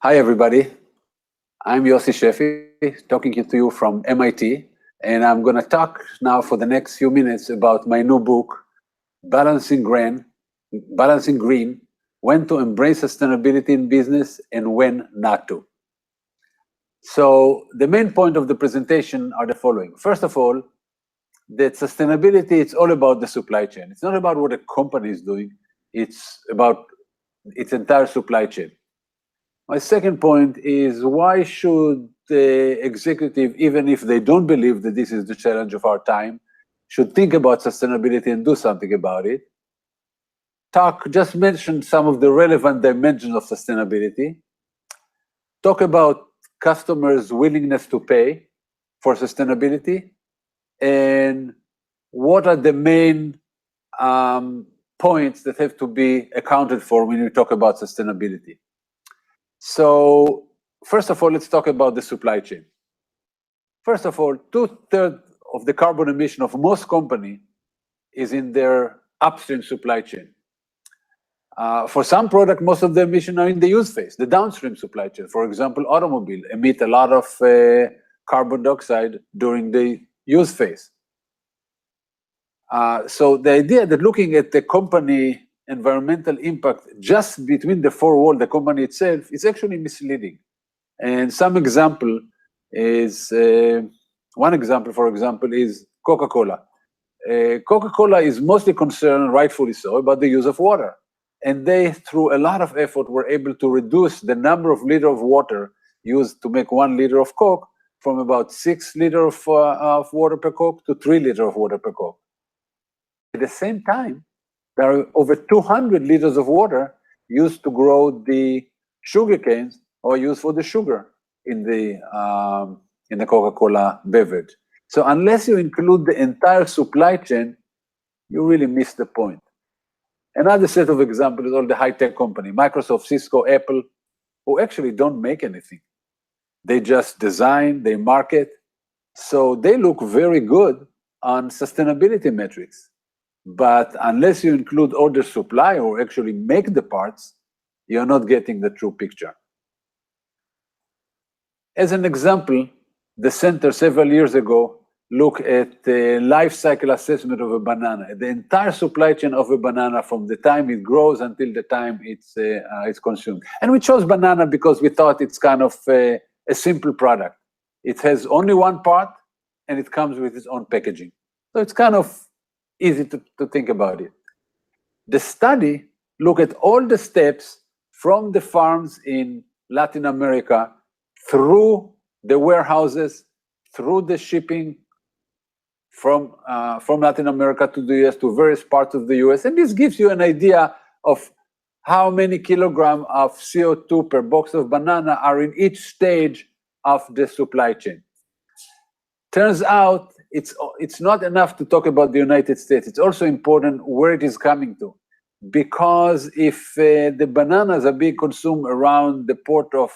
Hi, everybody. I'm Yossi Sheffi, talking to you from MIT, and I'm going to talk now for the next few minutes about my new book, Balancing Green, When to Embrace Sustainability in Business and When Not to. So the main point of the presentation are the following. First of all, that sustainability, it's all about the supply chain. It's not about what a company is doing. It's about its entire supply chain. My second point is, why should the executive, even if they don't believe that this is the challenge of our time, should think about sustainability and do something about it? Just mention some of the relevant dimensions of sustainability. Talk about customers' willingness to pay for sustainability, and what are the main points that have to be accounted for when we talk about sustainability. So first of all, let's talk about the supply chain. First of all, 2/3 of the carbon emission of most companies is in their upstream supply chain. For some product, most of the emission are in the use phase, the downstream supply chain. For example, automobile emit a lot of carbon dioxide during the use phase. So the idea that looking at the company environmental impact just between the four walls, the company itself, is actually misleading. And some example is, one example, for example, is CocaCola. CocaCola is mostly concerned, rightfully so, about the use of water. And they, through a lot of effort, were able to reduce the number of liters of water used to make 1 liter of Coke from about 6 liters of water per Coke to 3 liters of water per Coke. At the same time, there are over 200 liters of water used to grow the sugar canes or used for the sugar in the Coca-Cola beverage. So unless you include the entire supply chain, you really miss the point. Another set of examples is all the high-tech company, Microsoft, Cisco, Apple, who actually don't make anything. They just design, they market. So they look very good on sustainability metrics. But unless you include all the supply or actually make the parts, you're not getting the true picture. As an example, the center several years ago looked at the life cycle assessment of a banana, the entire supply chain of a banana from the time it grows until the time it's consumed. And we chose banana because we thought it's kind of a simple product. It has only one part and it comes with its own packaging. So it's kind of easy to think about it. The study looked at all the steps from the farms in Latin America through the warehouses, through the shipping from Latin America to the US, to various parts of the US. And this gives you an idea of how many kilograms of CO2 per box of banana are in each stage of the supply chain. Turns out it's not enough to talk about the United States. It's also important where it is coming to. Because if the bananas are being consumed around the port of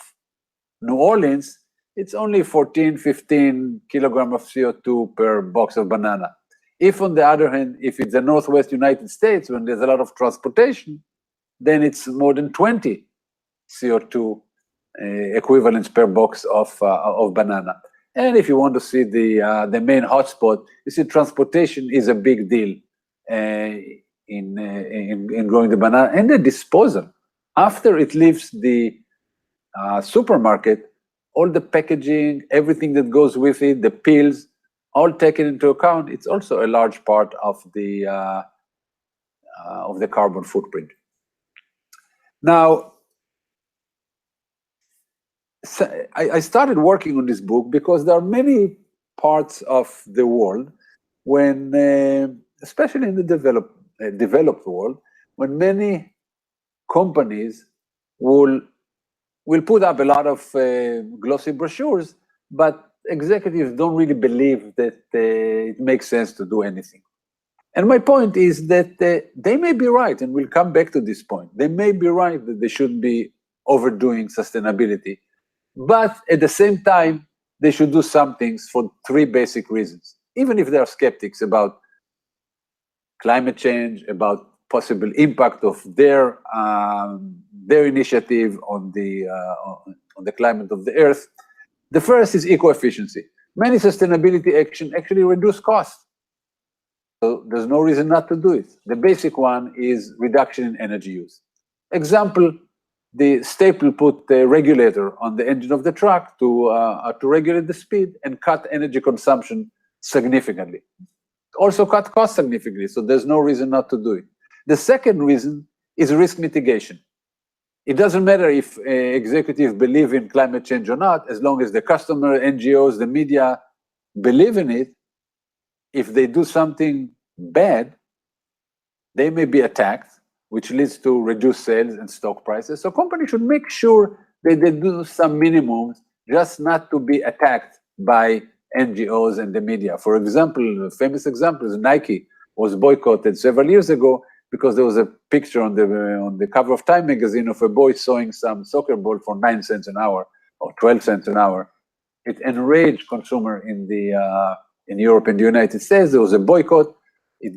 New Orleans, it's only 14, 15 kilograms of CO2 per box of banana. If, on the other hand, if it's the Northwest United States, when there's a lot of transportation, then it's more than 20 CO2 equivalents per box of banana. And if you want to see the main hotspot, you see transportation is a big deal in growing the banana, and the disposal. After it leaves the supermarket, all the packaging, everything that goes with it, the peels, all taken into account, it's also a large part of the carbon footprint. Now, so I started working on this book because there are many parts of the world when, especially in the developed world, when many companies will put up a lot of glossy brochures, but executives don't really believe that it makes sense to do anything. And my point is that they may be right, and we'll come back to this point. They may be right that they shouldn't be overdoing sustainability, but at the same time, they should do some things for 3 basic reasons. Even if they are skeptics about climate change, about possible impact of their initiative on the climate of the Earth. The first is eco-efficiency. Many sustainability action actually reduce costs. So there's no reason not to do it. The basic one is reduction in energy use. Example, the staple put a regulator on the engine of the truck to regulate the speed and cut energy consumption significantly. Also cut costs significantly, so there's no reason not to do it. The second reason is risk mitigation. It doesn't matter if executives believe in climate change or not, as long as the customer, NGOs, the media believe in it. If they do something bad, they may be attacked, which leads to reduced sales and stock prices. So companies should make sure that they do some minimums, just not to be attacked by NGOs and the media. For example, a famous example is Nike was boycotted several years ago because there was a picture on the cover of Time magazine of a boy sewing some soccer ball for 9 cents an hour or 12 cents an hour. It enraged consumer in Europe and the United States. There was a boycott. It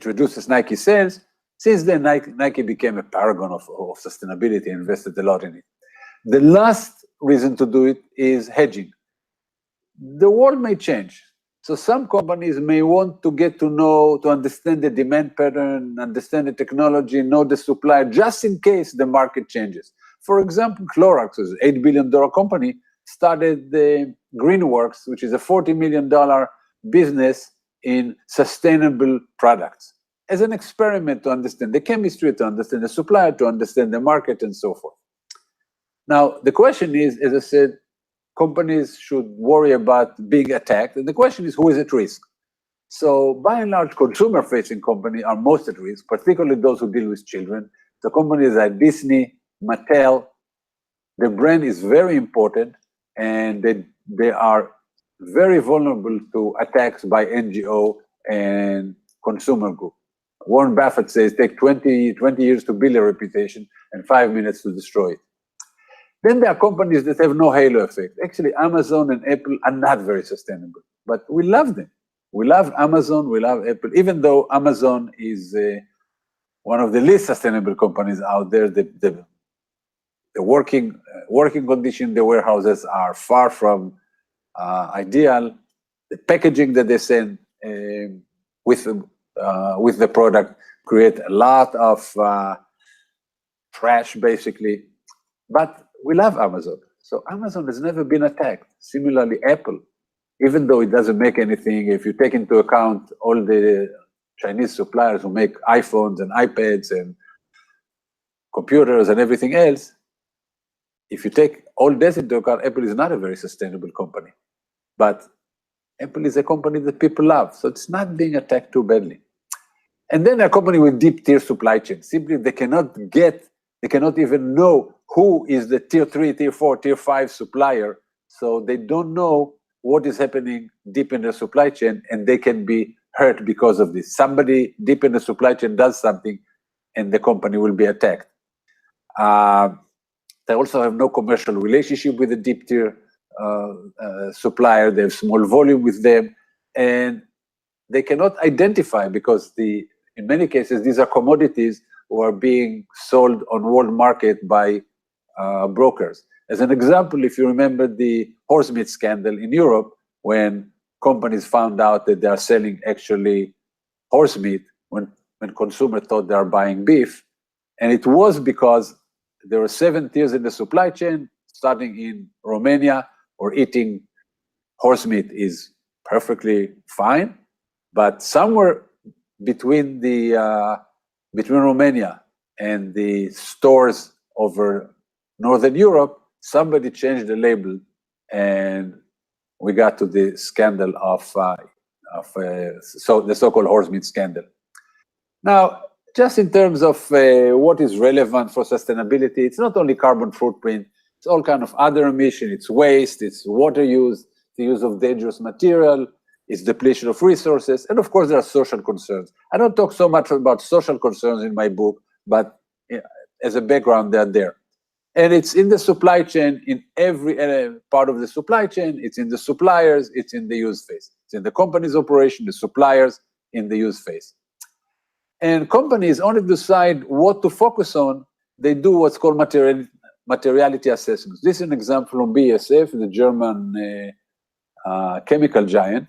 reduces Nike sales. Since then, Nike became a paragon of sustainability and invested a lot in it. The last reason to do it is hedging. The world may change. So some companies may want to get to understand the demand pattern, understand the technology, know the supply, just in case the market changes. For example, Clorox is an $8 billion company, started the Greenworks, which is a $40 million business in sustainable products, as an experiment to understand the chemistry, to understand the supplier, to understand the market, and so forth. Now, the question is, as I said, companies should worry about being attacked, and the question is, who is at risk? So, by and large, consumer-facing companies are most at risk, particularly those who deal with children. So companies like Disney, Mattel, the brand is very important, and they are very vulnerable to attacks by NGO and consumer group. Warren Buffett says, take 20 years to build a reputation and 5 minutes to destroy it. Then there are companies that have no halo effect. Actually, Amazon and Apple are not very sustainable, but we love them. We love Amazon, we love Apple, even though Amazon is one of the least sustainable companies out there. The working condition in the warehouses are far from ideal. The packaging that they send with the product create a lot of trash, basically. But we love Amazon. So Amazon has never been attacked. Similarly, Apple, even though it doesn't make anything, if you take into account all the Chinese suppliers who make iPhones and iPads and computers and everything else, if you take all this into account, Apple is not a very sustainable company. But Apple is a company that people love, so it's not being attacked too badly. And then a company with deep tier supply chain, simply they cannot even know who is the tier 3, tier 4, tier 5 supplier, so they don't know what is happening deep in the supply chain, and they can be hurt because of this. Somebody deep in the supply chain does something, and the company will be attacked. They also have no commercial relationship with the deep tier supplier. They have small volume with them, and they cannot identify because in many cases, these are commodities who are being sold on world market by brokers. As an example, if you remember the horse meat scandal in Europe, when companies found out that they are selling actually horse meat when consumers thought they are buying beef, and it was because there were 7 tiers in the supply chain, starting in Romania, where eating horse meat is perfectly fine, but somewhere between Romania and the stores over Northern Europe, somebody changed the label, and we got to the scandal of the so-called horse meat scandal. Now, just in terms of what is relevant for sustainability, it's not only carbon footprint, it's all kind of other emission, it's waste, it's water use, the use of dangerous material, it's depletion of resources, and of course there are social concerns. I don't talk so much about social concerns in my book, but as a background, they're there. And it's in the supply chain, in every part of the supply chain, it's in the suppliers, it's in the use phase. It's in the company's operation, the suppliers, in the use phase. And companies only decide what to focus on. They do what's called materiality assessments. This is an example from BASF, the German chemical giant.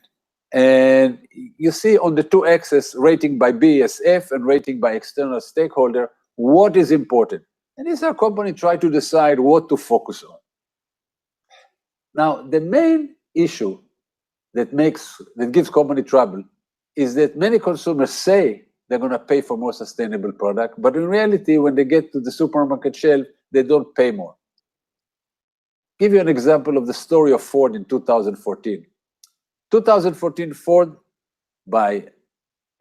And you see on the two axes, rating by BASF and rating by external stakeholder, what is important. And these are companies try to decide what to focus on. Now, the main issue that gives company trouble is that many consumers say they're going to pay for more sustainable product, but in reality, when they get to the supermarket shelf, they don't pay more. Give you an example of the story of Ford in 2014. 2014, Ford, by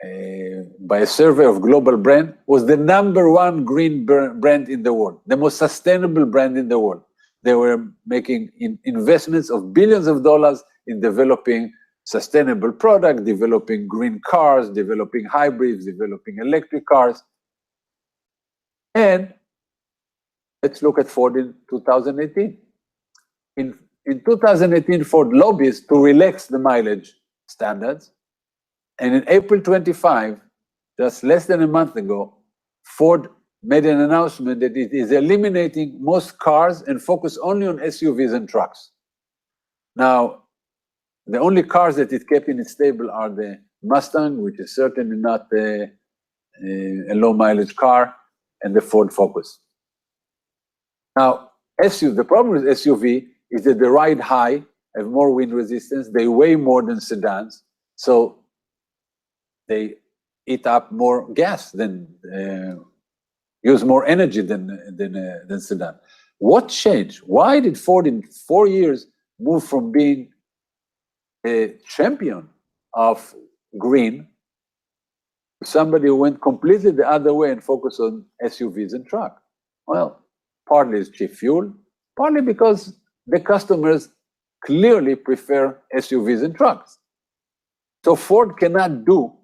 a survey of global brand, was the #1 green brand in the world, the most sustainable brand in the world. They were making investments of billions of dollars in developing sustainable product, developing green cars, developing hybrids, developing electric cars. And let's look at Ford in 2018. In 2018, Ford lobbies to relax the mileage standards. And in April 25, just less than a month ago, Ford made an announcement that it is eliminating most cars and focus only on SUVs and trucks. Now, the only cars that it kept in its stable are the Mustang, which is certainly not a low mileage car, and the Ford Focus. Now, the problem with SUV is that they ride high, have more wind resistance, they weigh more than sedans, so they eat up more gas than, use more energy than sedan. What changed? Why did Ford in 4 years move from being a champion of green to somebody who went completely the other way and focused on SUVs and trucks? Well, partly it's cheap fuel, partly because the customers clearly prefer SUVs and trucks. So Ford cannot build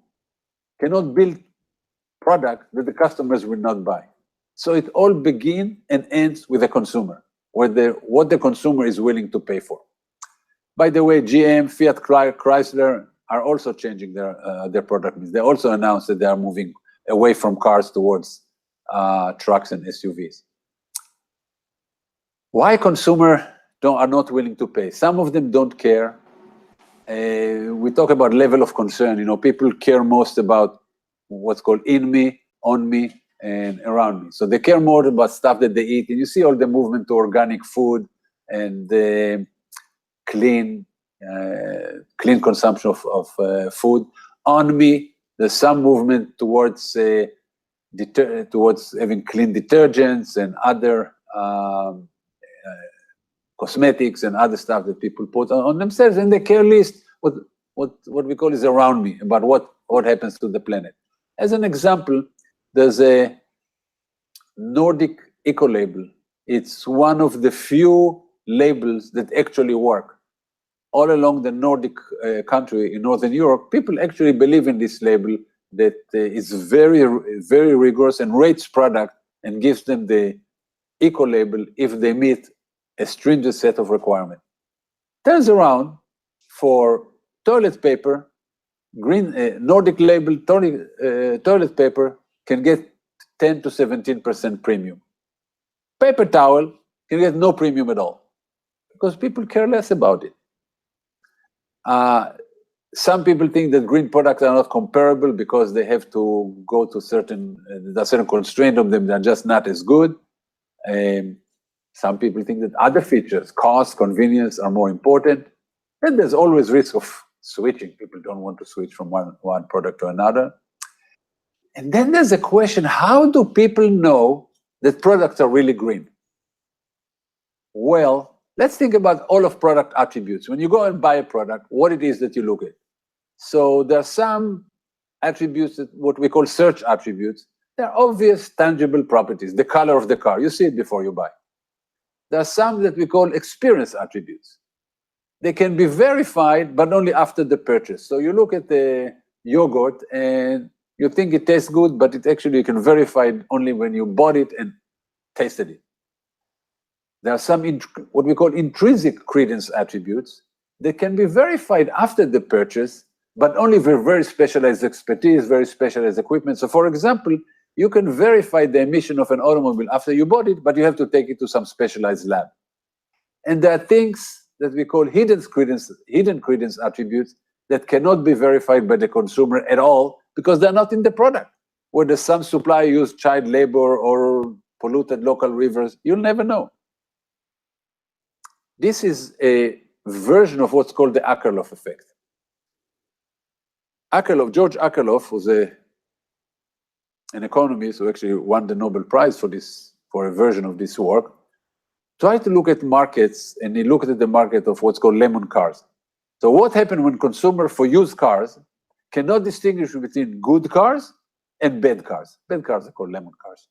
products that the customers will not buy. So it all begins and ends with the consumer, what the consumer is willing to pay for. By the way, GM, Fiat Chrysler are also changing their product mix. They also announced that they are moving away from cars towards trucks and SUVs. Why consumers are not willing to pay? Some of them don't care. We talk about level of concern. You know, people care most about what's called in me, on me, and around me. So they care more about stuff that they eat. And you see all the movement to organic food and clean consumption of food. On me, there's some movement towards having clean detergents and other cosmetics and other stuff that people put on themselves, and they care least what we call is around me, about what happens to the planet. As an example, there's a Nordic eco label. It's one of the few labels that actually work. All along the Nordic country in Northern Europe, people actually believe in this label that is very, very rigorous and rates product and gives them the eco label if they meet a stringent set of requirements. Turns around for toilet paper, Nordic label toilet paper can get 10 to 17% premium. Paper towel can get no premium at all because people care less about it. Some people think that green products are not comparable because they have to go to certain constraint of them that are just not as good. Some people think that other features, cost, convenience, are more important. And there's always risk of switching. People don't want to switch from one product to another. And then there's a question, how do people know that products are really green? Well, let's think about all of product attributes. When you go and buy a product, what it is that you look at. So there are some attributes, what we call search attributes. They're obvious, tangible properties, the color of the car. You see it before you buy. There are some that we call experience attributes. They can be verified, but only after the purchase. So you look at the yogurt and you think it tastes good, but it actually you can verify it only when you bought it and tasted it. There are some what we call intrinsic credence attributes that can be verified after the purchase, but only with very specialized expertise, very specialized equipment. So for example, you can verify the emission of an automobile after you bought it, but you have to take it to some specialized lab. And there are things that we call hidden credence attributes that cannot be verified by the consumer at all because they're not in the product. Whether some supplier used child labor or polluted local rivers, you'll never know. This is a version of what's called the Akerlof effect. George Akerlof was an economist who actually won the Nobel Prize for a version of this work. Tried to look at markets, and he looked at the market of what's called lemon cars. So what happened when consumers for used cars cannot distinguish between good cars and bad cars? Bad cars are called lemon cars.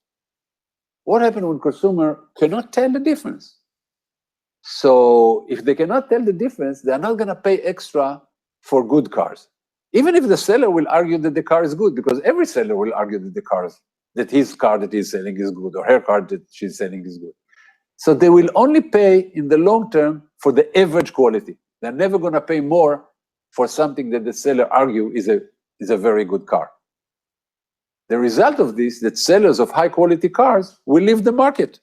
What happened when consumer cannot tell the difference? So if they cannot tell the difference, they're not going to pay extra for good cars. Even if the seller will argue that the car is good, because every seller will argue that his car that he's selling is good, or her car that she's selling is good. So they will only pay in the long term for the average quality. They're never going to pay more for something that the seller argue is a very good car. The result of this, that sellers of high quality cars will leave the market.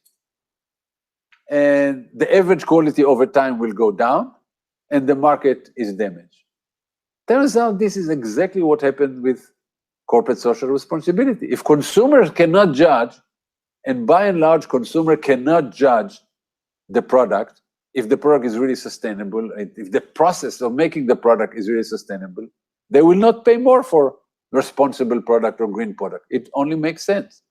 And the average quality over time will go down, and the market is damaged. Turns out this is exactly what happened with corporate social responsibility. If consumers cannot judge, and by and large, consumer cannot judge the product, if the product is really sustainable, if the process of making the product is really sustainable, they will not pay more for responsible product or green product. It only makes sense.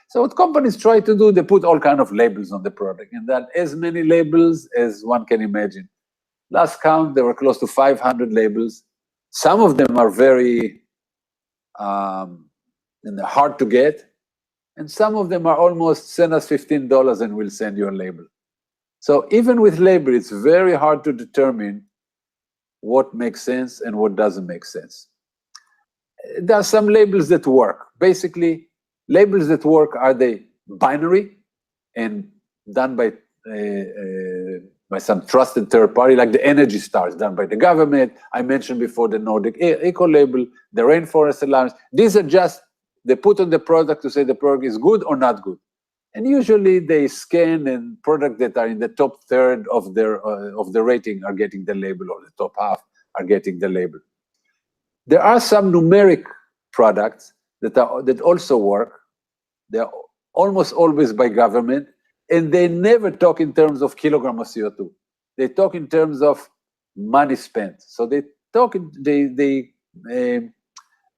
So what companies try to do, they put all kinds of labels on the product, and that as many labels as one can imagine. Last count, there were close to 500 labels. Some of them are very hard to get, and some of them are almost send us $15 and we'll send you a label. So even with label, it's very hard to determine what makes sense and what doesn't make sense. There are some labels that work. Basically, labels that work, are they binary and done by some trusted third party, like the Energy Stars done by the government. I mentioned before the Nordic Eco Label, the Rainforest Alliance. These are just, they put on the product to say the product is good or not good. And usually they scan, and products that are in the top third of the rating are getting the label, or the top half are getting the label. There are some numeric products that also work. They're almost always by government, and they never talk in terms of kilogram of CO2. They talk in terms of money spent. So they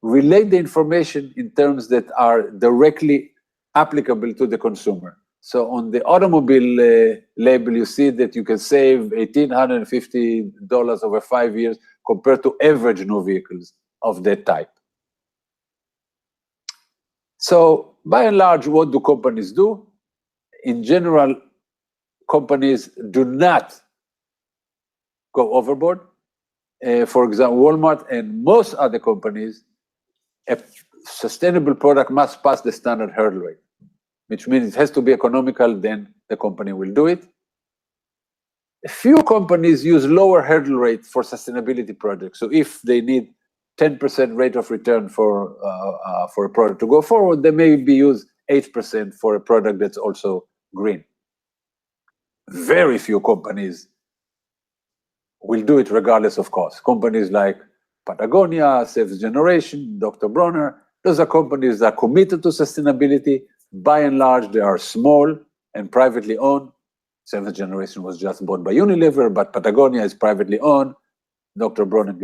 relate the information in terms that are directly applicable to the consumer. So on the automobile label, you see that you can save $1,850 over 5 years compared to average new vehicles of that type. So by and large, what do companies do? In general, companies do not go overboard. For example, Walmart and most other companies, a sustainable product must pass the standard hurdle rate, which means it has to be economical, then the company will do it. A few companies use lower hurdle rate for sustainability projects. So if they need 10% rate of return for a product to go forward, they may use 8% for a product that's also green. Very few companies will do it regardless of cost. Companies like Patagonia, Seventh Generation, Dr. Bronner, those are companies that are committed to sustainability. By and large, they are small and privately owned. Seventh Generation was just bought by Unilever, but Patagonia is privately owned. Dr. Bronner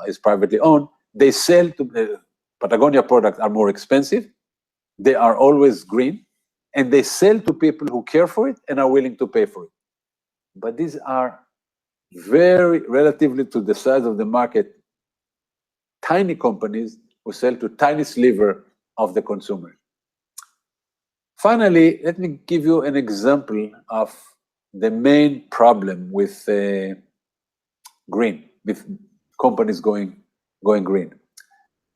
is privately owned. They sell to Patagonia products are more expensive. They are always green, and they sell to people who care for it and are willing to pay for it. But these are very, relatively to the size of the market, tiny companies who sell to tiny sliver of the consumer. Finally, let me give you an example of the main problem with green, with companies going green.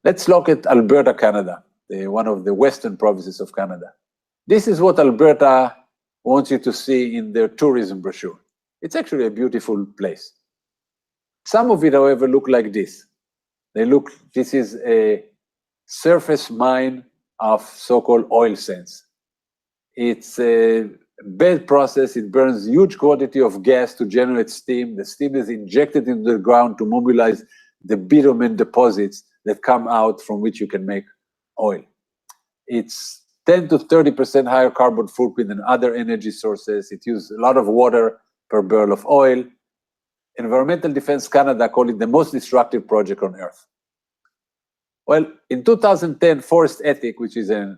Let's look at Alberta, Canada, one of the western provinces of Canada. This is what Alberta wants you to see in their tourism brochure. It's actually a beautiful place. Some of it, however, look like this. This is a surface mine of so-called oil sands. It's a bad process. It burns huge quantity of gas to generate steam. The steam is injected into the ground to mobilize the bitumen deposits that come out from which you can make oil. It's 10 to 30% higher carbon footprint than other energy sources. It uses a lot of water per barrel of oil. Environmental Defense Canada called it the most destructive project on earth. Well, in 2010, Forest Ethic, which is an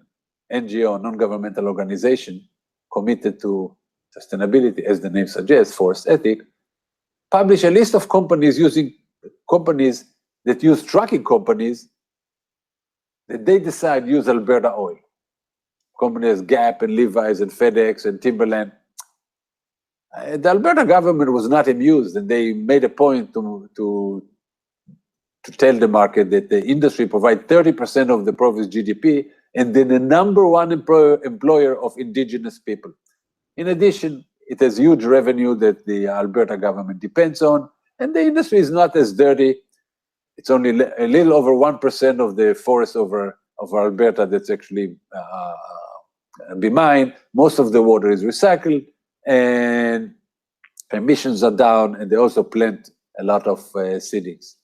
NGO, non-governmental organization committed to sustainability, as the name suggests, Forest Ethic, published a list of companies that use trucking companies that they decide use Alberta oil. Companies Gap and Levi's and FedEx and Timberland. The Alberta government was not amused, and they made a point to tell the market that the industry provides 30% of the province GDP, and then the #1 employer of indigenous people. In addition, it has huge revenue that the Alberta government depends on, and the industry is not as dirty. It's only a little over 1% of the forest of Alberta that's actually be mined. Most of the water is recycled, and emissions are down, and they also plant a lot of seedlings.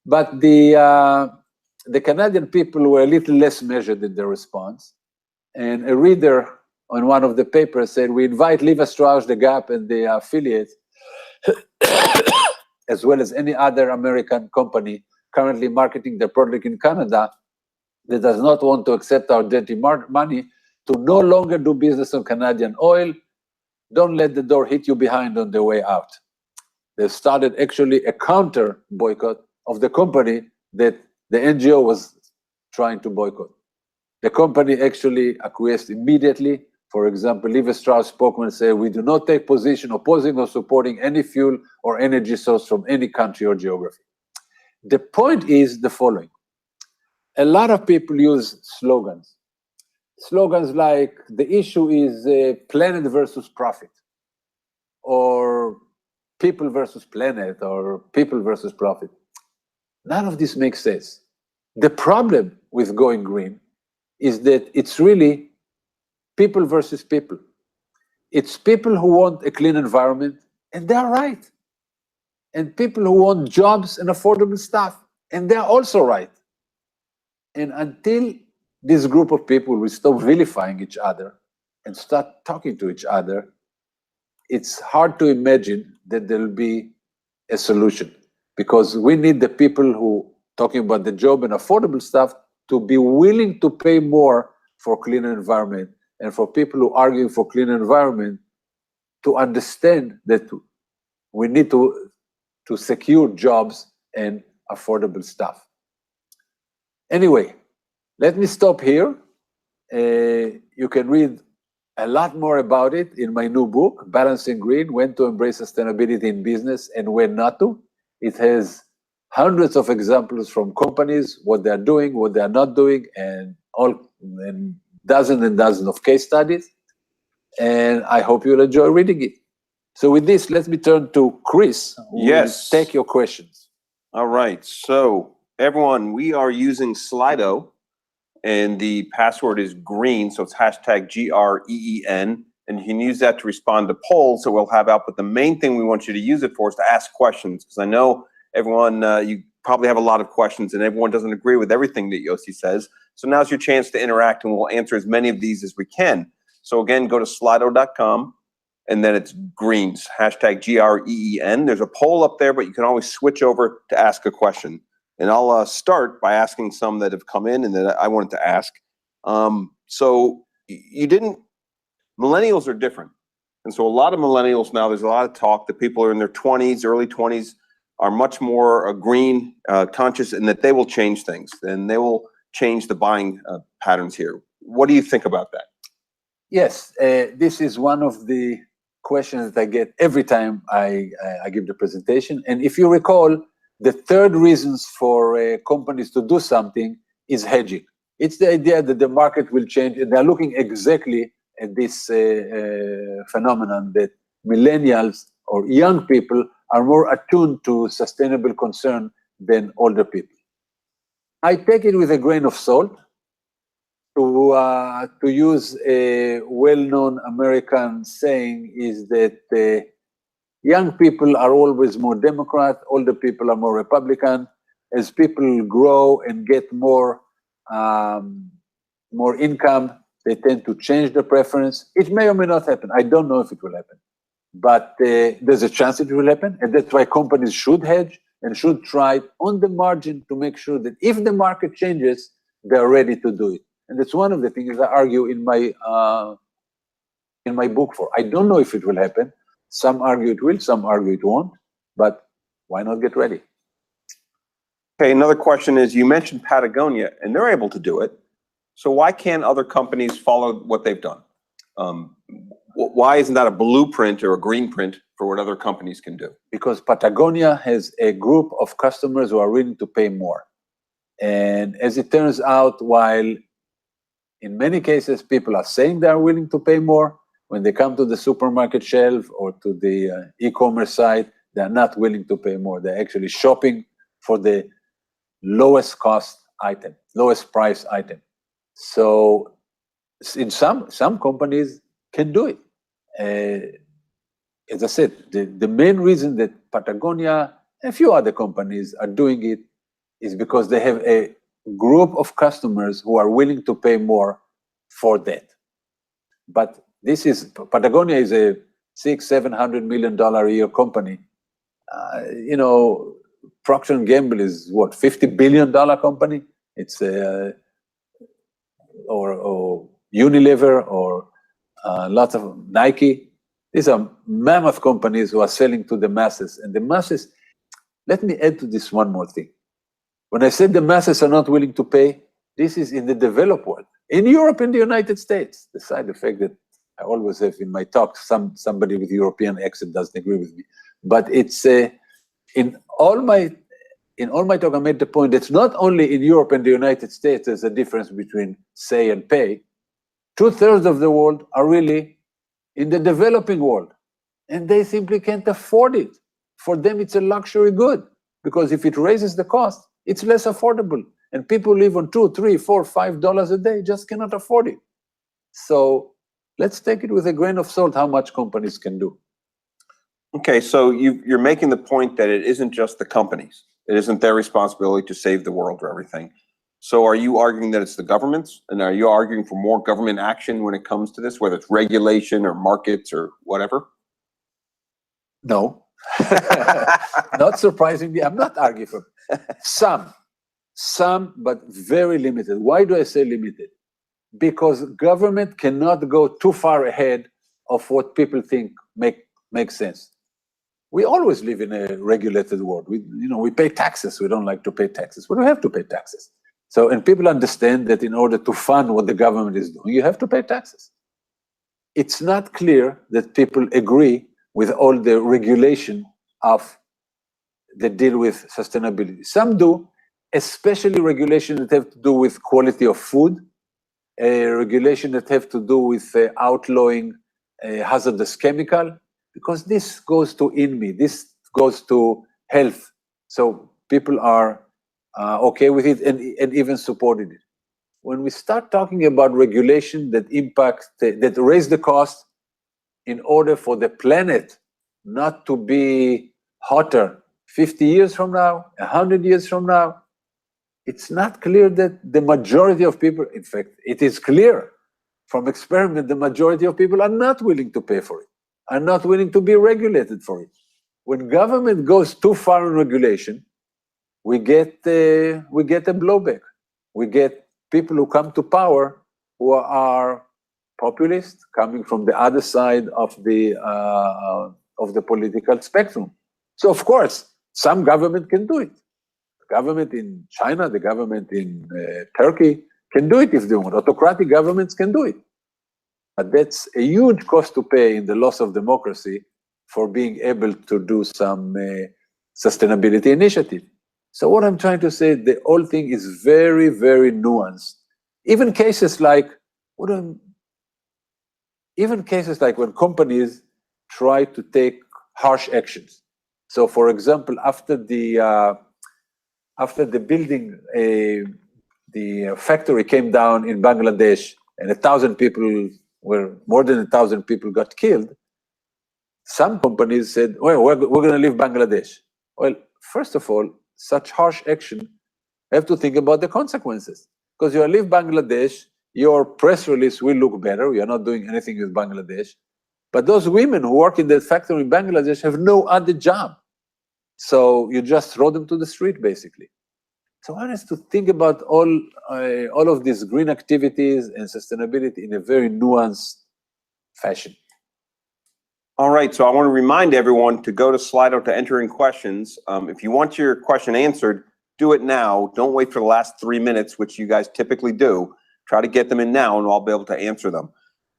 But the Canadian people were a little less measured in their response, and a reader on one of the papers said, "We invite Levi Strauss, the Gap, and the affiliates, as well as any other American company currently marketing their product in Canada that does not want to accept our dirty money, to no longer do business on Canadian oil. Don't let the door hit you behind on the way out." They started actually a counter boycott of the company that the NGO was trying to boycott. The company actually acquiesced immediately. For example, Levi Strauss spokesman said, "We do not take position opposing or supporting any fuel or energy source from any country or geography." The point is the following. A lot of people use slogans. Slogans like, the issue is planet versus profit, or people versus planet, or people versus profit. None of this makes sense. The problem with going green is that it's really people versus people. It's people who want a clean environment, and they're right. And people who want jobs and affordable stuff, and they're also right. And until this group of people will stop vilifying each other and start talking to each other, it's hard to imagine that there'll be a solution, because we need the people who talking about the job and affordable stuff to be willing to pay more for clean environment, and for people who argue for clean environment to understand that we need to secure jobs and affordable stuff. Anyway, let me stop here. You can read a lot more about it in my new book, Balancing Green, When to Embrace Sustainability in Business and When Not to. It has hundreds of examples from companies, what they're doing, what they're not doing, and dozens and dozens of case studies. And I hope you'll enjoy reading it. So with this, let me turn to Chris, who will take your questions. All right. So everyone, we are using Slido, and the password is green. So it's hashtag GREEN. And you can use that to respond to polls that we'll have out. But the main thing we want you to use it for is to ask questions, because I know everyone, you probably have a lot of questions, and everyone doesn't agree with everything that Yossi says. So now's your chance to interact, and we'll answer as many of these as we can. So again, go to slido.com, and then it's greens, hashtag GREEN. There's a poll up there, but you can always switch over to ask a question. And I'll start by asking some that have come in and that I wanted to ask. So millennials are different. And so a lot of millennials now, there's a lot of talk that people are in their 20s, early 20s, are much more green conscious, and that they will change things, and they will change the buying patterns here. What do you think about that? Yes, this is one of the questions that I get every time I give the presentation. And if you recall, the third reasons for companies to do something is hedging. It's the idea that the market will change, and they're looking exactly at this phenomenon that millennials or young people are more attuned to sustainable concern than older people. I take it with a grain of salt. To use a well-known American saying is that young people are always more Democrat, older people are more Republican. As people grow and get more income, they tend to change their preference. It may or may not happen. I don't know if it will happen, but there's a chance it will happen, and that's why companies should hedge and should try on the margin to make sure that if the market changes, they're ready to do it. And that's one of the things I argue in my book for. I don't know if it will happen. Some argue it will, some argue it won't, but why not get ready? Okay, another question is, you mentioned Patagonia, and they're able to do it. So why can't other companies follow what they've done? Why isn't that a blueprint or a green print for what other companies can do? Because Patagonia has a group of customers who are willing to pay more. And as it turns out, while in many cases people are saying they are willing to pay more, when they come to the supermarket shelf or to the e-commerce site, they are not willing to pay more. They're actually shopping for the lowest cost item, lowest price item. So in some companies can do it. As I said, the main reason that Patagonia and a few other companies are doing it is because they have a group of customers who are willing to pay more for that. But Patagonia is a $600-700 million a year company. Procter & Gamble is what, $50 billion company? It's or Unilever or lots of Nike. These are mammoth companies who are selling to the masses. And the masses, let me add to this one more thing. When I said the masses are not willing to pay, this is in the developed world. In Europe and the United States, beside the fact that I always have in my talks, somebody with European accent doesn't agree with me. But it's in all my talk, I made the point that it's not only in Europe and the United States there's a difference between say and pay. 2/3 of the world are really in the developing world, and they simply can't afford it. For them, it's a luxury good, because if it raises the cost, it's less affordable. And people live on $2, $3, $4, $5 a day, just cannot afford it. So let's take it with a grain of salt how much companies can do. Okay, so you're making the point that it isn't just the companies. It isn't their responsibility to save the world or everything. So are you arguing that it's the governments? And are you arguing for more government action when it comes to this, whether it's regulation or markets or whatever? No. Not surprisingly, I'm not arguing for some, but very limited. Why do I say limited? Because government cannot go too far ahead of what people think makes sense. We always live in a regulated world. We pay taxes. We don't like to pay taxes, but we have to pay taxes. So, and people understand that in order to fund what the government is doing, you have to pay taxes. It's not clear that people agree with all the regulation that deal with sustainability. Some do, especially regulations that have to do with quality of food, regulation that have to do with outlawing hazardous chemical, because this goes to INMI, this goes to health. So people are okay with it and even supported it. When we start talking about regulation that that raise the cost in order for the planet not to be hotter 50 years from now, 100 years from now, it's not clear that the majority of people, in fact, it is clear from experiment, the majority of people are not willing to pay for it, are not willing to be regulated for it. When government goes too far in regulation, we get a blowback. We get people who come to power who are populist, coming from the other side of the political spectrum. So of course, some government can do it. The government in China, the government in Turkey can do it if they want. Autocratic governments can do it. But that's a huge cost to pay in the loss of democracy for being able to do some sustainability initiative. So what I'm trying to say, the whole thing is very, very nuanced. Even cases like when companies try to take harsh actions. So for example, after the after the building, the factory came down in Bangladesh, and more than 1,000 people got killed. Some companies said, well, we're going to leave Bangladesh. Well, first of all, such harsh action, you have to think about the consequences. Because you leave Bangladesh, your press release will look better. You're not doing anything with Bangladesh. But those women who work in that factory in Bangladesh have no other job. So you just throw them to the street, basically. So one has to think about all of these green activities and sustainability in a very nuanced fashion. All right, so I want to remind everyone to go to Slido to enter in questions. If you want your question answered, do it now. Don't wait for the last 3 minutes, which you guys typically do. Try to get them in now, and I'll be able to answer them.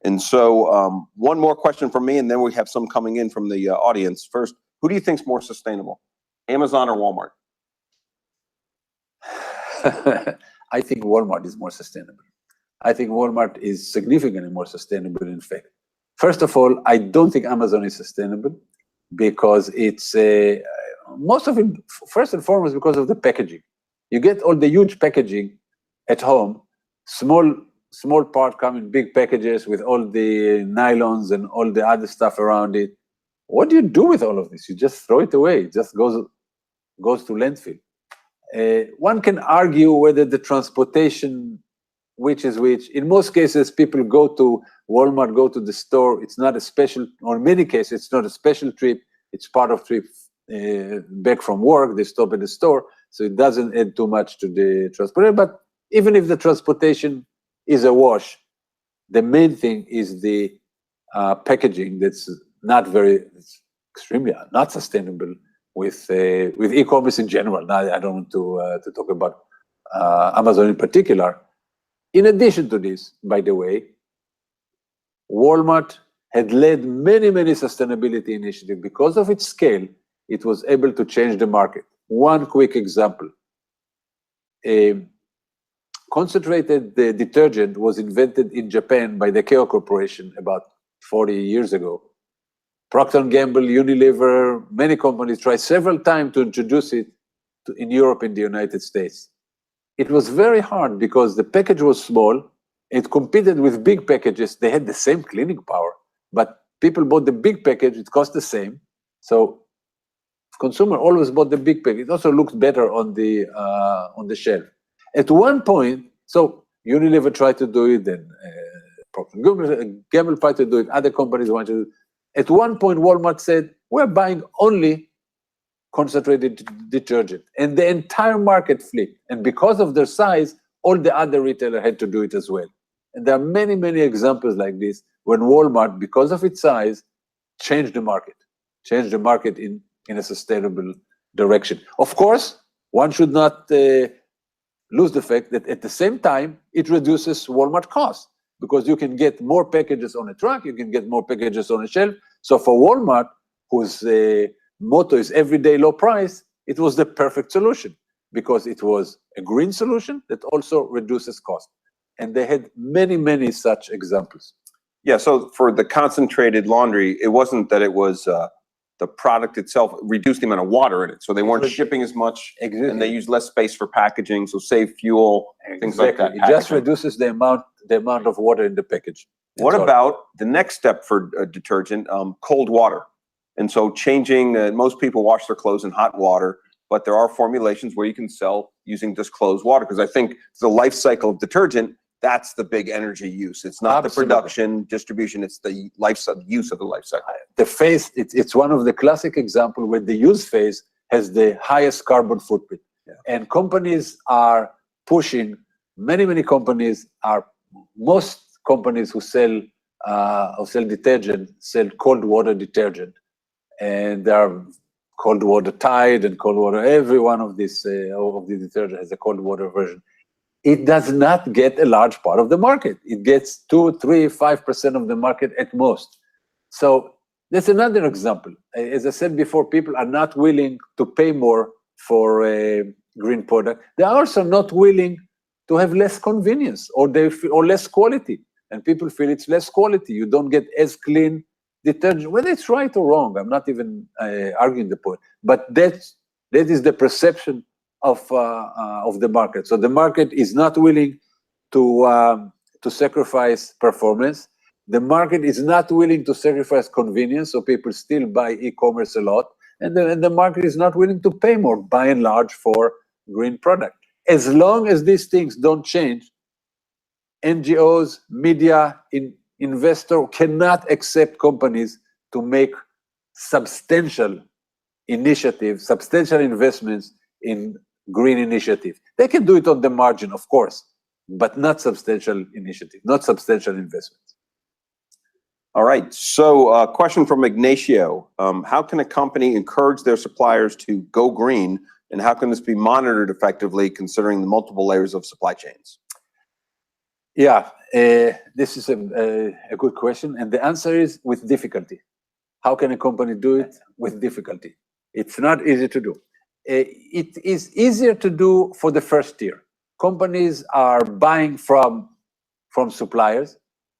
And so one more question from me, and then we have some coming in from the audience. First, who do you think is more sustainable, Amazon or Walmart? I think Walmart is more sustainable. I think Walmart is significantly more sustainable, in fact. First of all, I don't think Amazon is sustainable because it's most of it, first and foremost, because of the packaging. You get all the huge packaging at home, small part come in big packages with all the nylons and all the other stuff around it. What do you do with all of this? You just throw it away. It just goes to landfill. One can argue whether the transportation, which is which. In most cases, people go to Walmart, go to the store. It's not a special, or in many cases, it's not a special trip. It's part of trip back from work. They stop at the store, so it doesn't add too much to the transportation. But even if the transportation is a wash, the main thing is the packaging that's it's extremely not sustainable with e-commerce in general. Now, I don't want to talk about Amazon in particular. In addition to this, by the way, Walmart had led many sustainability initiatives. Because of its scale, it was able to change the market. One quick example. Concentrated detergent was invented in Japan by the Keo Corporation about 40 years ago. Procter & Gamble, Unilever, many companies tried several times to introduce it in Europe and the United States. It was very hard because the package was small. It competed with big packages. They had the same cleaning power, but people bought the big package. It cost the same. So consumer always bought the big package. It also looked better on the shelf. At one point, so Unilever tried to do it, then Procter & Gamble tried to do it. Other companies wanted to do it. At one point, Walmart said, we're buying only concentrated detergent. And the entire market flipped. And because of their size, all the other retailers had to do it as well. And there are many examples like this when Walmart, because of its size, changed the market in a sustainable direction. Of course, one should not lose the fact that at the same time, it reduces Walmart costs because you can get more packages on a truck, you can get more packages on a shelf. So for Walmart, whose motto is everyday low price, it was the perfect solution because it was a green solution that also reduces cost. And they had many such examples. Yeah, so for the concentrated laundry, it wasn't that it was the product itself reduced the amount of water in it. So they weren't shipping as much, and they used less space for packaging, so save fuel, things like that. It just reduces the amount of water in the package. What about the next step for detergent, cold water? And so changing, most people wash their clothes in hot water, but there are formulations where you can sell using just closed water, because I think the life cycle of detergent, that's the big energy use. It's not the production, distribution, it's the use of the life cycle. The phase, it's one of the classic examples where the use phase has the highest carbon footprint. Yeah. And companies are pushing, many companies are, most companies who sell detergent sell cold water detergent. And there are cold water Tide and cold water, every one of these of the detergent has a cold water version. It does not get a large part of the market. It gets 2, 3, 5% of the market at most. So that's another example. As I said before, people are not willing to pay more for a green product. They are also not willing to have less convenience or less quality. And people feel it's less quality. You don't get as clean detergent. Whether it's right or wrong, I'm not even arguing the point. But that is the perception of the market. So the market is not willing to sacrifice performance. The market is not willing to sacrifice convenience, so people still buy e-commerce a lot, and the market is not willing to pay more, by and large, for green product. As long as these things don't change, NGOs, media, investor cannot accept companies to make substantial initiatives, substantial investments in green initiatives. They can do it on the margin, of course, but not substantial initiative, not substantial investments. All right, so question from Ignacio. How can a company encourage their suppliers to go green, and how can this be monitored effectively considering the multiple layers of supply chains? Yeah, this is a good question, and the answer is with difficulty. How can a company do it? With difficulty. It's not easy to do. It is easier to do for the first tier. Companies are buying from suppliers,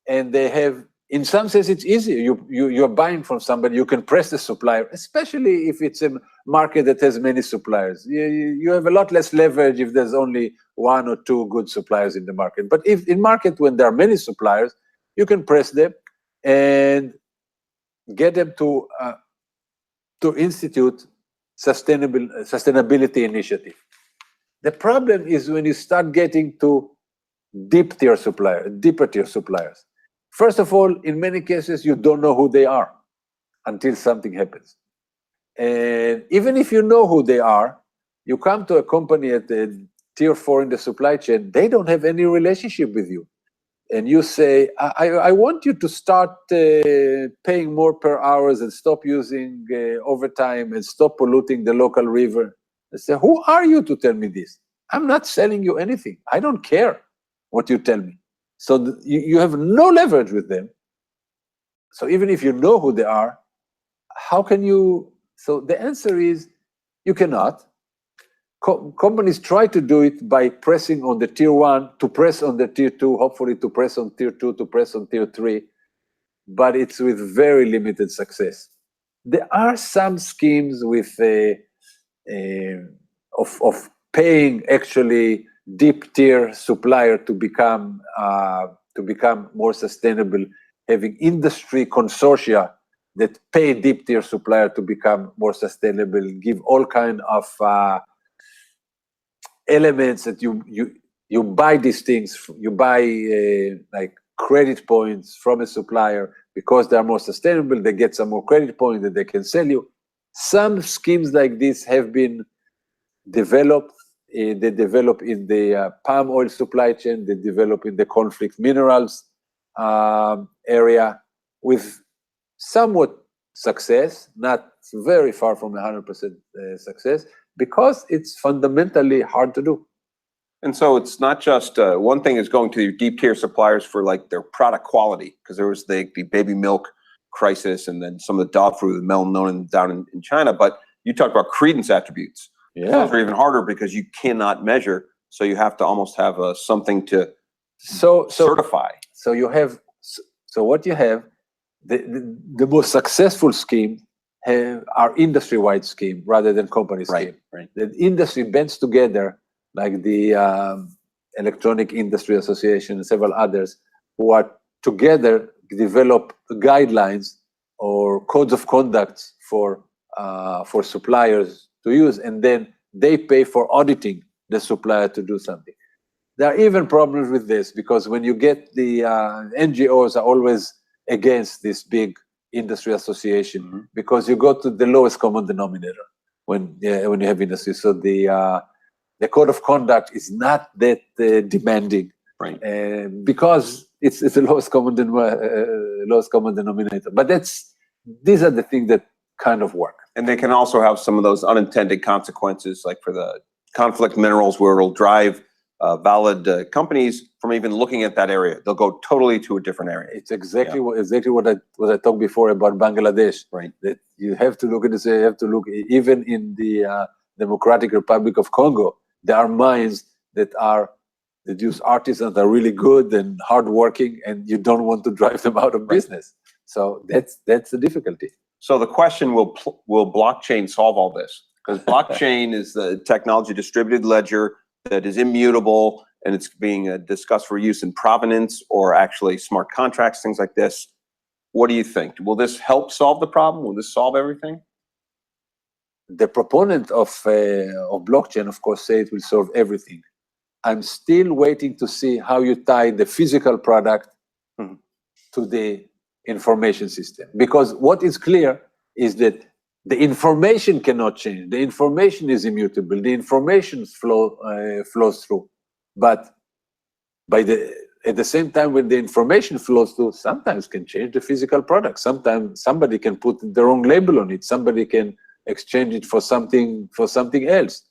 and they have, in some sense, it's easier. You're buying from somebody, you can press the supplier, especially if it's a market that has many suppliers. You have a lot less leverage if there's only one or two good suppliers in the market. But if in market, when there are many suppliers, you can press them and get them to institute sustainability initiative. The problem is when you start getting to deeper tier suppliers. First of all, in many cases, you don't know who they are until something happens. And even if you know who they are, you come to a company at the tier 4 in the supply chain, they don't have any relationship with you. And you say, I want you to start paying more per hours and stop using overtime and stop polluting the local river. They say, who are you to tell me this? I'm not selling you anything. I don't care what you tell me. So you have no leverage with them. So even if you know who they are, how can you? So the answer is you cannot. Companies try to do it by pressing on the tier 1, to press on the tier 2, hopefully to press on tier 2, to press on tier 3, but it's with very limited success. There are some schemes with of paying actually deep tier supplier to become more sustainable, having industry consortia that pay deep tier supplier to become more sustainable, give all kind of elements that you buy these things, you buy like credit points from a supplier because they are more sustainable, they get some more credit points that they can sell you. Some schemes like this have been developed. They develop in the palm oil supply chain, they develop in the conflict minerals area with somewhat success, not very far from 100% success, because it's fundamentally hard to do. And so it's not just one thing is going to your deep tier suppliers for like their product quality, because there was the baby milk crisis and then some of the dog food, well known down in China. But you talked about credence attributes. Yeah. Those are even harder because you cannot measure. So you have to almost have something to certify. So you have, so what you have, the most successful scheme are industry-wide scheme rather than company scheme. Right. The industry bands together, like the Electronic Industry Association and several others, who are together develop guidelines or codes of conduct for suppliers to use, and then they pay for auditing the supplier to do something. There are even problems with this because when you get the NGOs are always against this big industry association because you go to the lowest common denominator when you have industry. So the code of conduct is not that demanding, right? Because it's the lowest common denominator. But these are the things that kind of work. And they can also have some of those unintended consequences, like for the conflict minerals, where it'll drive valid companies from even looking at that area. They'll go totally to a different area. It's exactly what I talked before about Bangladesh. Right. That you have to look at this. You have to look even in the Democratic Republic of Congo. There are mines that use artisans that are really good and hardworking, and you don't want to drive them out of business. So that's the difficulty. So the question: will blockchain solve all this? Because blockchain is the technology distributed ledger that is immutable, and it's being discussed for use in provenance or actually smart contracts, things like this. What do you think? Will this help solve the problem? Will this solve everything? The proponent of blockchain, of course, say it will solve everything. I'm still waiting to see how you tie the physical product to the information system. Because what is clear is that the information cannot change. The information is immutable. The information flows through. But at the same time, when the information flows through, sometimes can change the physical product. Sometimes somebody can put the wrong label on it. Somebody can exchange it for something else.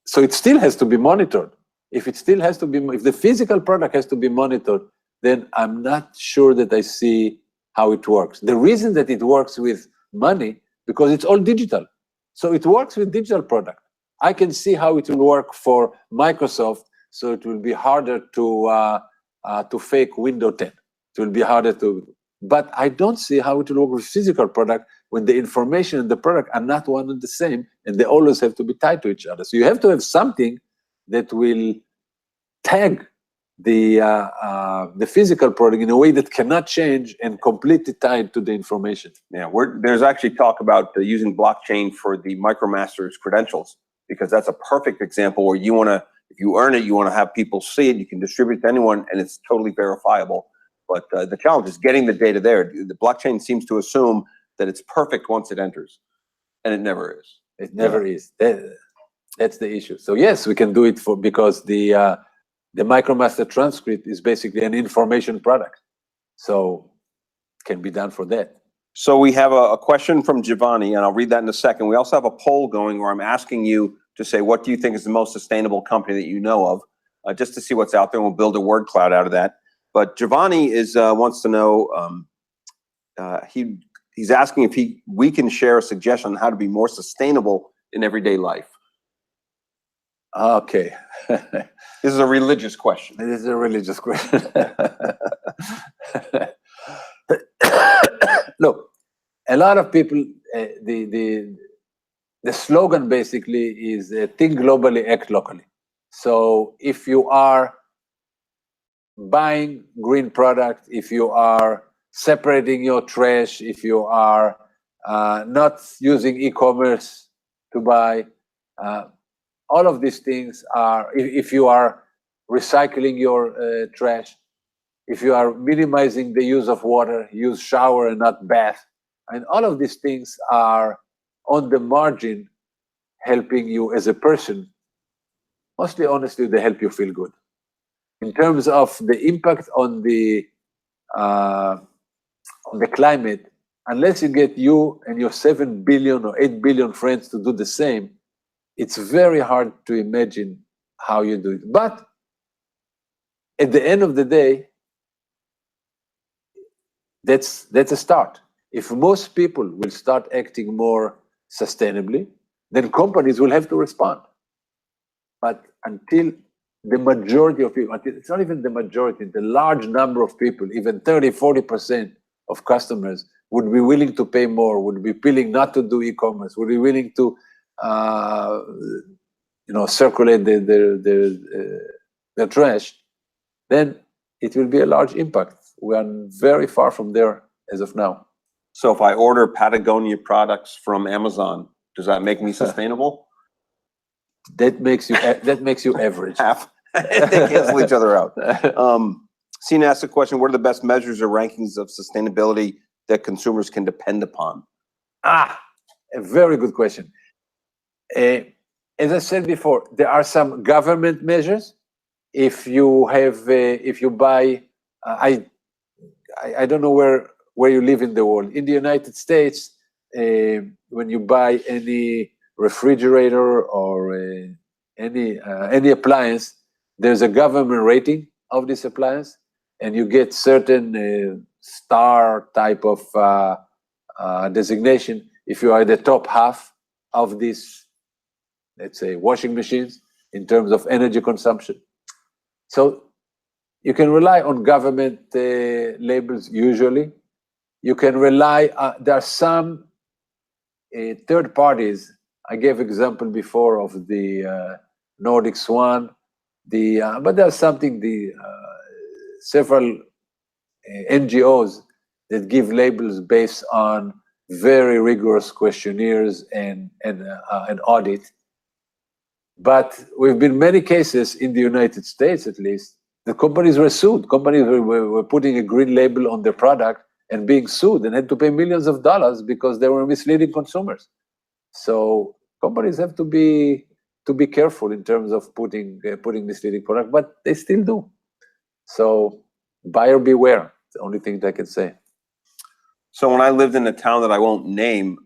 So it still has to be monitored. If the physical product has to be monitored, then I'm not sure that I see how it works. The reason that it works with money, because it's all digital. So it works with digital product. I can see how it will work for Microsoft, so it will be harder to fake Windows 10. It will be harder to, but I don't see how it will work with physical product when the information and the product are not one and the same, and they always have to be tied to each other. So you have to have something that will tag the physical product in a way that cannot change and completely tied to the information. Yeah, there's actually talk about using blockchain for the MicroMaster's credentials, because that's a perfect example where you want to, if you earn it, you want to have people see it, you can distribute it to anyone, and it's totally verifiable. But the challenge is getting the data there. The blockchain seems to assume that it's perfect once it enters, and it never is. It never is. That's the issue. So yes, we can do it because the MicroMaster transcript is basically an information product. So it can be done for that. So we have a question from Giovanni, and I'll read that in a second. We also have a poll going where I'm asking you to say, what do you think is the most sustainable company that you know of, just to see what's out there, and we'll build a word cloud out of that. But Giovanni wants to know, he's asking if we can share a suggestion on how to be more sustainable in everyday life. Okay. This is a religious question. It is a religious question. Look, a lot of people, the slogan basically is think globally, act locally. So if you are buying green product, if you are separating your trash, if you are not using e-commerce to buy, all of these things are, if you are recycling your trash, if you are minimizing the use of water, use shower and not bath, and all of these things are on the margin helping you as a person. Mostly, honestly, they help you feel good. In terms of the impact on the climate, unless you get you and your 7 billion or 8 billion friends to do the same, it's very hard to imagine how you do it. But at the end of the day, that's a start. If most people will start acting more sustainably, then companies will have to respond. But until the majority of people, it's not even the majority, the large number of people, even 30, 40% of customers would be willing to pay more, would be willing not to do e-commerce, would be willing to circulate their trash, then it will be a large impact. We are very far from there as of now. So if I order Patagonia products from Amazon, does that make me sustainable? That makes you average. Half. They cancel each other out. Sina asked a question, what are the best measures or rankings of sustainability that consumers can depend upon? A very good question. As I said before, there are some government measures. If you buy, I don't know where you live in the world. In the United States, when you buy any refrigerator or any appliance, there's a government rating of this appliance, and you get certain star type of designation if you are the top half of these, let's say, washing machines in terms of energy consumption. So you can rely on government labels usually. You can rely, there are some third parties I gave example before of the Nordic Swan. But there's something, several NGOs that give labels based on very rigorous questionnaires and audit. But we've been many cases in the United States, at least, the companies were sued. Companies were putting a green label on their product and being sued and had to pay millions of dollars because they were misleading consumers. So companies have to be careful in terms of putting misleading product, but they still do. So buyer beware. It's the only thing that I can say. So when I lived in a town that I won't name,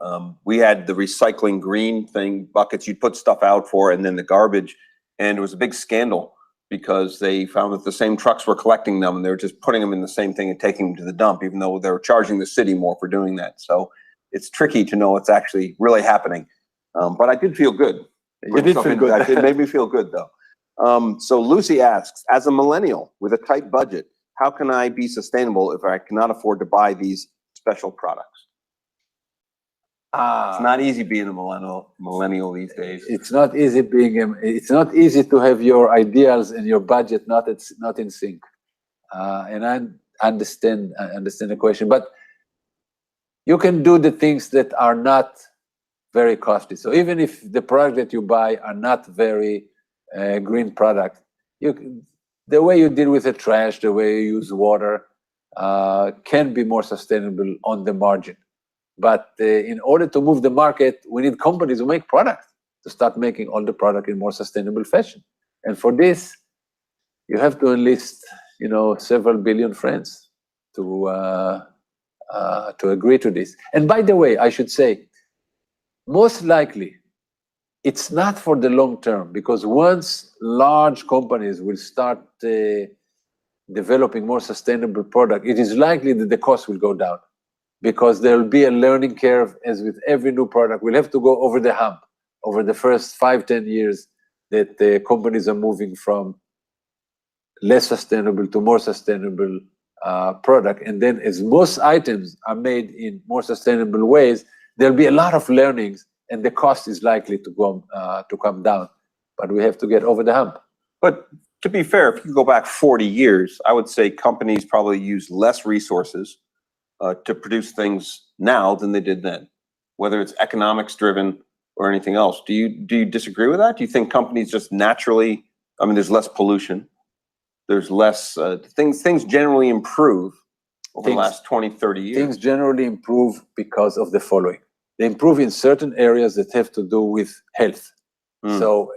we had the recycling green thing, buckets you'd put stuff out for, and then the garbage. And it was a big scandal because they found that the same trucks were collecting them and they were just putting them in the same thing and taking them to the dump, even though they were charging the city more for doing that. So it's tricky to know what's actually really happening. But I did feel good. You did feel good. It made me feel good, though. So Lucy asks, as a millennial with a tight budget, how can I be sustainable if I cannot afford to buy these special products? It's not easy being a millennial these days. It's not easy it's not easy to have your ideals and your budget not in sync. And I understand the question, but you can do the things that are not very costly. So even if the product that you buy are not very green product, the way you deal with the trash, the way you use water, can be more sustainable on the margin. But in order to move the market, we need companies who make products to start making all the product in more sustainable fashion. And for this, you have to enlist, several billion friends to agree to this. And by the way, I should say, most likely, it's not for the long term, because once large companies will start developing more sustainable product, it is likely that the cost will go down, because there will be a learning curve. As with every new product, we'll have to go over the hump over the first 5-10 years that the companies are moving from less sustainable to more sustainable product. And then as most items are made in more sustainable ways, there'll be a lot of learnings and the cost is likely to come down. But we have to get over the hump. But to be fair, if you go back 40 years, I would say companies probably use less resources to produce things now than they did then, whether it's economics driven or anything else. Do you disagree with that? Do you think companies just naturally, there's less pollution, there's less things generally improve over the last 20, 30 years? Things generally improve because of the following. They improve in certain areas that have to do with health. So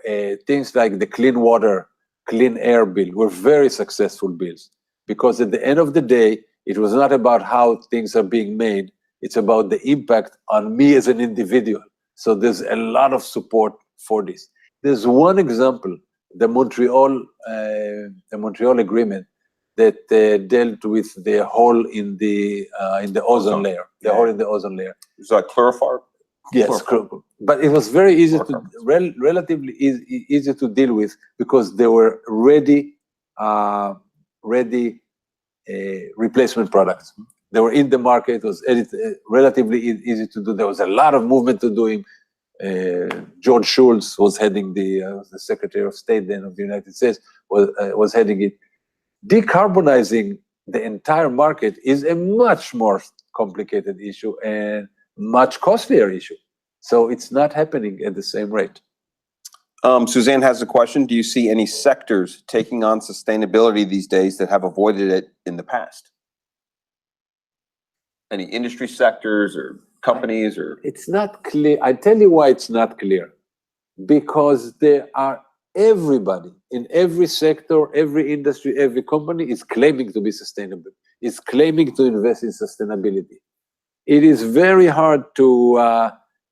things like the clean water, clean air bill were very successful bills, because at the end of the day, it was not about how things are being made, it's about the impact on me as an individual. So there's a lot of support for this. There's one example, the Montreal Agreement, that dealt with the hole in the ozone layer. The hole in the ozone layer. Is that chloroform? Yes, but it was very easy relatively easy to deal with, because they were ready replacement products. They were in the market. It was relatively easy to do. There was a lot of movement to do it. George Shultz was heading the Secretary of State then of the United States, was heading it. Decarbonizing the entire market is a much more complicated issue and much costlier issue. So it's not happening at the same rate. Suzanne has a question. Do you see any sectors taking on sustainability these days that have avoided it in the past? Any industry sectors or companies or? It's not clear. I tell you why it's not clear. Because there are everybody in every sector, every industry, every company is claiming to be sustainable, is claiming to invest in sustainability. It is very hard to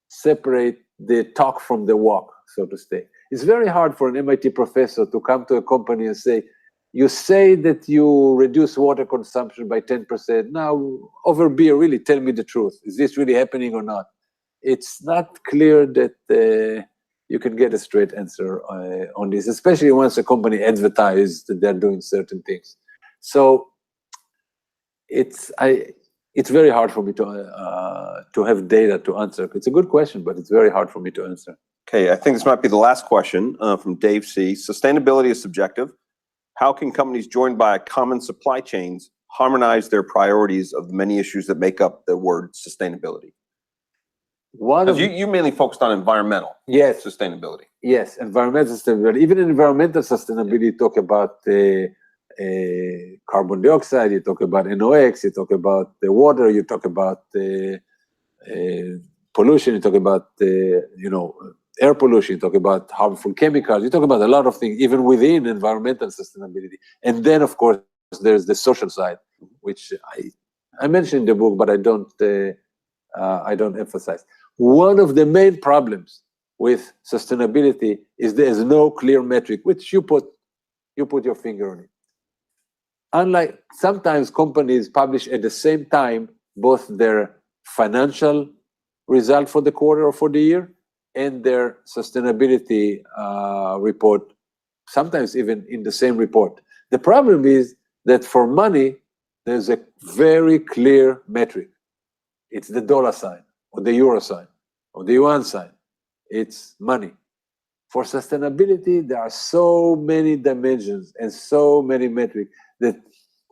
separate the talk from the walk, so to say. It's very hard for an MIT professor to come to a company and say, you say that you reduce water consumption by 10%. Now, over beer, really tell me the truth. Is this really happening or not? It's not clear that you can get a straight answer on this, especially once a company advertises that they're doing certain things. So it's very hard for me to have data to answer. It's a good question, but it's very hard for me to answer. Okay, I think this might be the last question from Dave C. Sustainability is subjective. How can companies joined by common supply chains harmonize their priorities of the many issues that make up the word sustainability? Because you mainly focused on environmental sustainability. Yes, environmental sustainability. Even in environmental sustainability, you talk about carbon dioxide, you talk about NOx, you talk about the water, you talk about pollution, you talk about air pollution, you talk about harmful chemicals, you talk about a lot of things, even within environmental sustainability. And then, of course, there's the social side, which I mentioned in the book, but I don't emphasize. One of the main problems with sustainability is there's no clear metric, which you put your finger on it. Unlike sometimes companies publish at the same time both their financial result for the quarter or for the year and their sustainability report, sometimes even in the same report. The problem is that for money, there's a very clear metric. It's the dollar sign, or the euro sign, or the yuan sign. It's money. For sustainability, there are so many dimensions and so many metrics that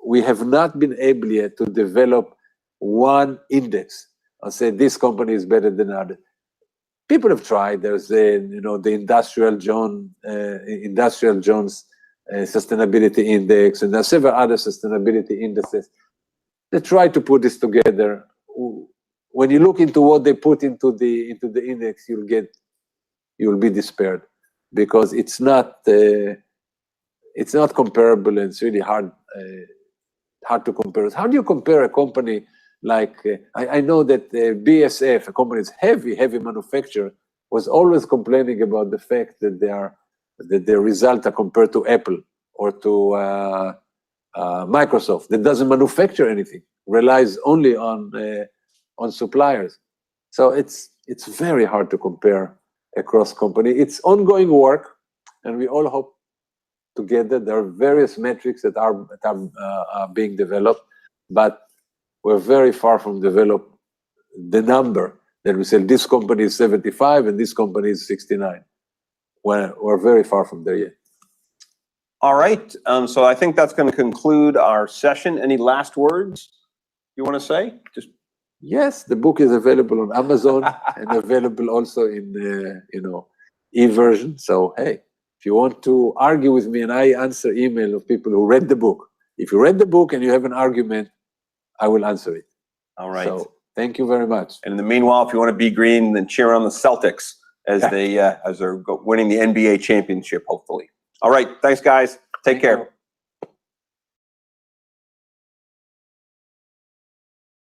we have not been able yet to develop one index and say this company is better than others. People have tried. There's the Industrial Jones Sustainability Index, and there are several other sustainability indices. They try to put this together. When you look into what they put into the index, you'll be despaired, because it's not comparable, and it's really hard to compare. How do you compare a company like I know that BASF, a company that's heavy manufacturer, was always complaining about the fact that their results are compared to Apple or to Microsoft, that doesn't manufacture anything, relies only on suppliers. So it's very hard to compare across company. It's ongoing work, and we all hope together. There are various metrics that are being developed, but we're very far from develop the number that we say this company is 75 and this company is 69. We're very far from there yet. All right, so I think that's going to conclude our session. Any last words you want to say? Yes, the book is available on Amazon and available also in e-version. So hey, if you want to argue with me, and I answer email of people who read the book. If you read the book and you have an argument, I will answer it. All right. So thank you very much. And in the meanwhile, if you want to be green, then cheer on the Celtics as they're winning the NBA championship, hopefully. All right, thanks guys. Take care.